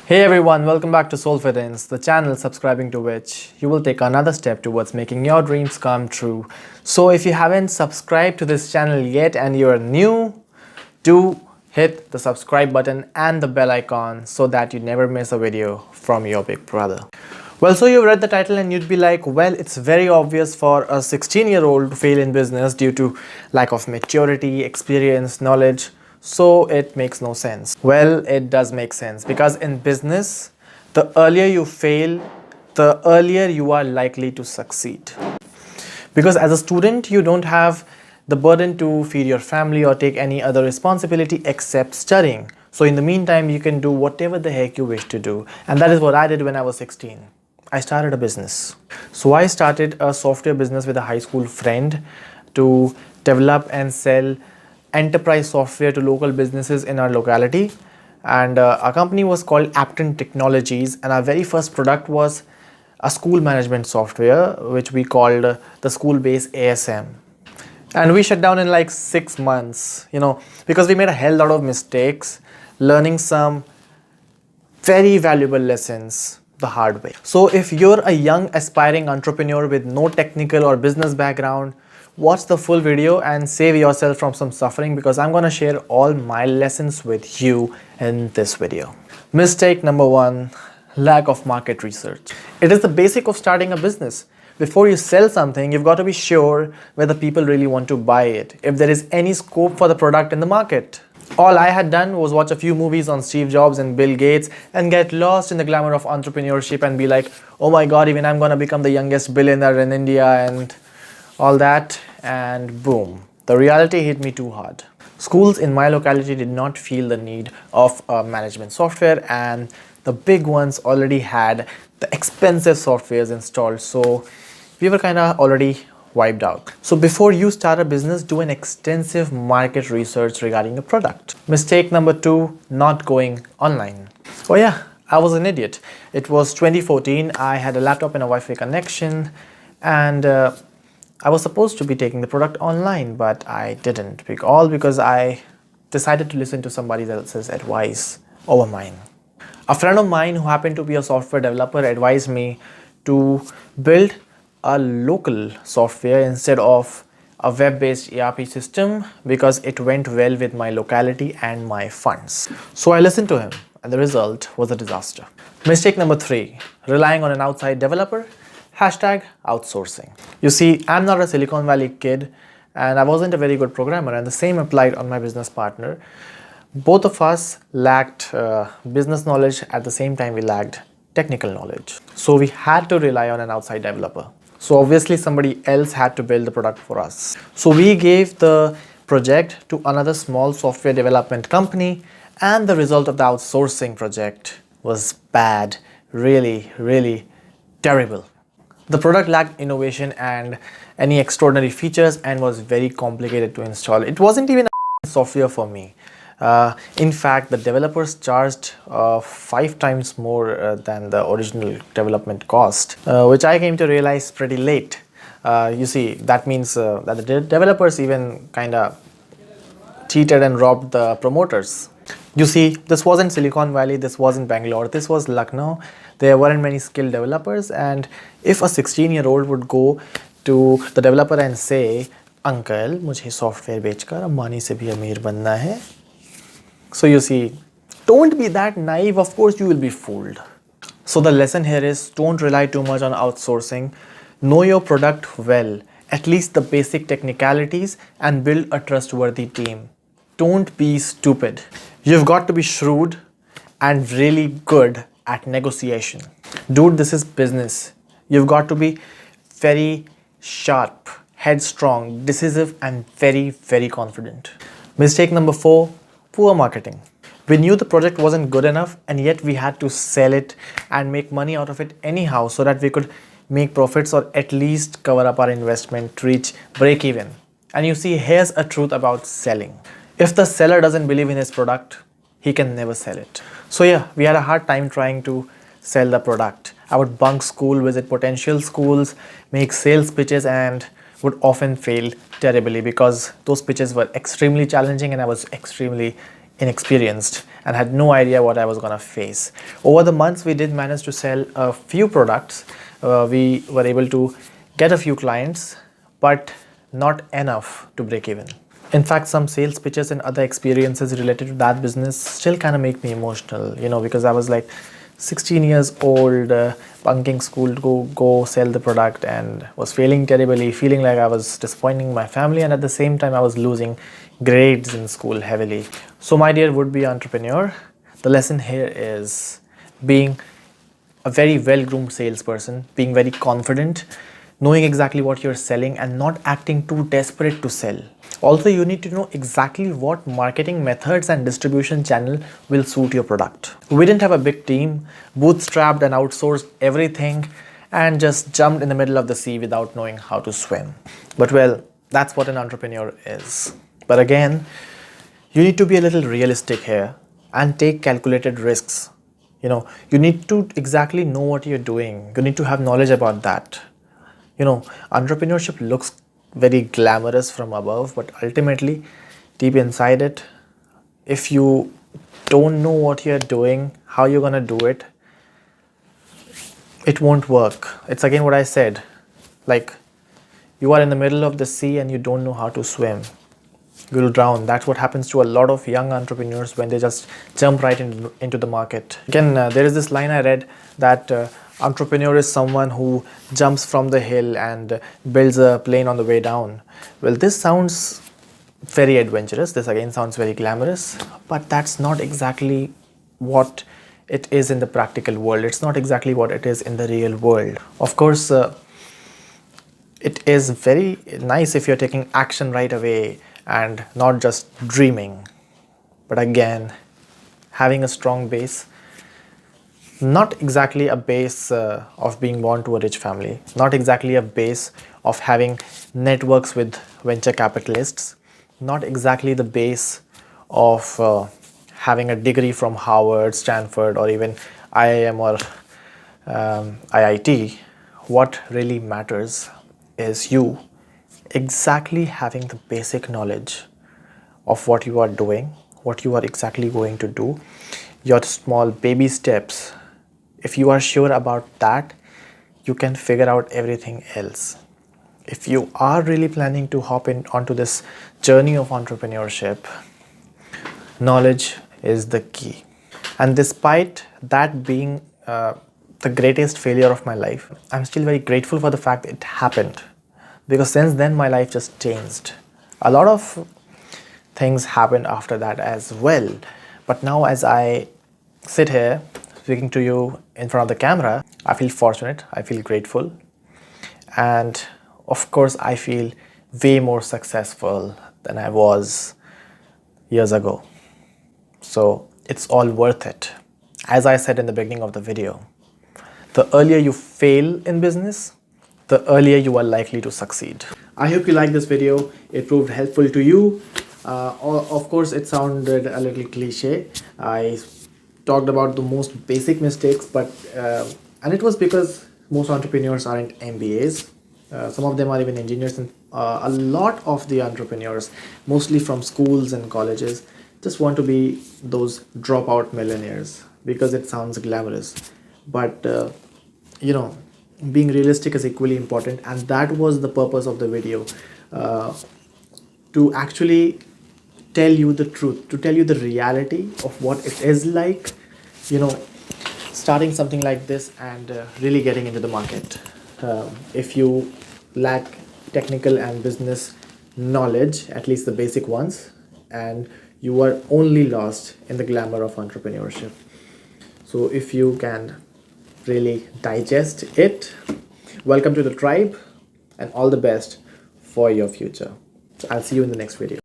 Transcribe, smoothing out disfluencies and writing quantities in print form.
Hey everyone, welcome back to Soulfidence, the channel subscribing to which you will take another step towards making your dreams come true. So if you haven't subscribed to this channel yet and you're new, do hit the subscribe button and the bell icon so that you never miss a video from your big brother. Well, so you've read the title and you'd be like, well, it's very obvious for a 16-year-old to fail in business due to lack of maturity, experience, knowledge. So it makes no sense. Well, it does make sense because in business, the earlier you fail, the earlier you are likely to succeed. Because as a student, you don't have the burden to feed your family or take any other responsibility except studying. So in the meantime, you can do whatever the heck you wish to do. And that is what I did when I was 16. I started a business. So I started a software business with a high school friend to develop and sell enterprise software to local businesses in our locality. And our company was called Apton Technologies, and our very first product was a school management software which we called the school-based ASM. And we shut down in like 6 months, because we made a hell lot of mistakes, learning some very valuable lessons the hard way. So if you're a young aspiring entrepreneur with no technical or business background, watch the full video and save yourself from some suffering, because I'm gonna share all my lessons with you in this video. Mistake number 1, lack of market research. It is the basic of starting a business. Before you sell something, you've got to be sure whether people really want to buy it, if there is any scope for the product in the market. All I had done was watch a few movies on Steve Jobs and Bill Gates and get lost in the glamour of entrepreneurship and be like, oh my god, even I'm gonna become the youngest billionaire in India and all that, and boom, the reality hit me too hard. Schools in my locality did not feel the need of management software, and the big ones already had the expensive softwares installed, so we were kind of already wiped out. So before you start a business, do an extensive market research regarding a product. Mistake number 2, not going online. Oh yeah, I was an idiot. It was 2014, I had a laptop and a Wi-Fi connection, and I was supposed to be taking the product online, but I didn't, all because I decided to listen to somebody else's advice over mine. A friend of mine who happened to be a software developer advised me to build a local software instead of a web-based ERP system because it went well with my locality and my funds. So I listened to him, and the result was a disaster. Mistake number 3, relying on an outside developer. #outsourcing. You see, I'm not a Silicon Valley kid and I wasn't a very good programmer, and the same applied on my business partner. Both of us lacked business knowledge, at the same time we lacked technical knowledge. So we had to rely on an outside developer. So obviously somebody else had to build the product for us. So we gave the project to another small software development company, and the result of the outsourcing project was bad, really terrible. The product lacked innovation and any extraordinary features and was very complicated to install. It wasn't even a software for me. In fact, the developers charged 5 times more than the original development cost, which I came to realize pretty late. You see, that means that the developers even kind of cheated and robbed the promoters. You see, this wasn't Silicon Valley, this wasn't Bangalore, this was Lucknow. There weren't many skilled developers, and if a 16-year-old would go to the developer and say, "Uncle, मुझे software बेचकर अंबानी से भी अमीर बनना है." So you see, don't be that naive, of course you will be fooled. So the lesson here is, don't rely too much on outsourcing. Know your product well, at least the basic technicalities, and build a trustworthy team. Don't be stupid. You've got to be shrewd and really good at negotiation. Dude, this is business. You've got to be very sharp, headstrong, decisive, and very confident. Mistake number 4, poor marketing. We knew the project wasn't good enough, and yet we had to sell it and make money out of it anyhow so that we could make profits or at least cover up our investment, reach break even. And you see, here's a truth about selling. If the seller doesn't believe in his product, he can never sell it. So yeah, we had a hard time trying to sell the product. I would bunk school, visit potential schools, make sales pitches, and would often fail terribly because those pitches were extremely challenging and I was extremely inexperienced and had no idea what I was gonna face. Over the months, we did manage to sell a few products. We were able to get a few clients, but not enough to break even. In fact, some sales pitches and other experiences related to that business still kind of make me emotional, because I was like 16 years old, bunking school to go sell the product, and was failing terribly, feeling like I was disappointing my family, and at the same time I was losing grades in school heavily. So my dear would-be entrepreneur, the lesson here is being a very well-groomed salesperson, being very confident, knowing exactly what you're selling and not acting too desperate to sell. Also, you need to know exactly what marketing methods and distribution channel will suit your product. We didn't have a big team, bootstrapped and outsourced everything, and just jumped in the middle of the sea without knowing how to swim. But well, that's what an entrepreneur is. But again, you need to be a little realistic here and take calculated risks. You need to exactly know what you're doing. You need to have knowledge about that. Entrepreneurship looks very glamorous from above, but ultimately, deep inside it, if you don't know what you're doing, how you're gonna do it, it won't work. It's again what I said, like you are in the middle of the sea and you don't know how to swim. You'll drown. That's what happens to a lot of young entrepreneurs when they just jump right into the market. Again, there is this line I read that entrepreneur is someone who jumps from the hill and builds a plane on the way down. Well, this sounds very adventurous. This again sounds very glamorous, but that's not exactly what it is in the practical world. It's not exactly what it is in the real world. Of course, it is very nice if you're taking action right away and not just dreaming. But again, having a strong base, not exactly a base of being born to a rich family, not exactly a base of having networks with venture capitalists, not exactly the base of having a degree from Harvard, Stanford, or even IIM or IIT. What really matters is you exactly having the basic knowledge of what you are doing, what you are exactly going to do, your small baby steps. If you are sure about that, you can figure out everything else. If you are really planning to hop in onto this journey of entrepreneurship, knowledge is the key. And despite that being the greatest failure of my life, I'm still very grateful for the fact that it happened. Because since then my life just changed. A lot of things happened after that as well. But now as I sit here speaking to you in front of the camera, I feel fortunate, I feel grateful. And of course, I feel way more successful than I was years ago. So it's all worth it. As I said in the beginning of the video, the earlier you fail in business, the earlier you are likely to succeed. I hope you liked this video. It proved helpful to you. Of course, it sounded a little cliche. I talked about the most basic mistakes, but and it was because most entrepreneurs aren't MBAs. Some of them are even engineers, and a lot of the entrepreneurs, mostly from schools and colleges, just want to be those dropout millionaires because it sounds glamorous. But being realistic is equally important, and that was the purpose of the video, to actually tell you the truth, to tell you the reality of what it is like, starting something like this and really getting into the market. If you lack technical and business knowledge, at least the basic ones, and you are only lost in the glamour of entrepreneurship. So if you can really digest it, welcome to the tribe and all the best for your future. So I'll see you in the next video.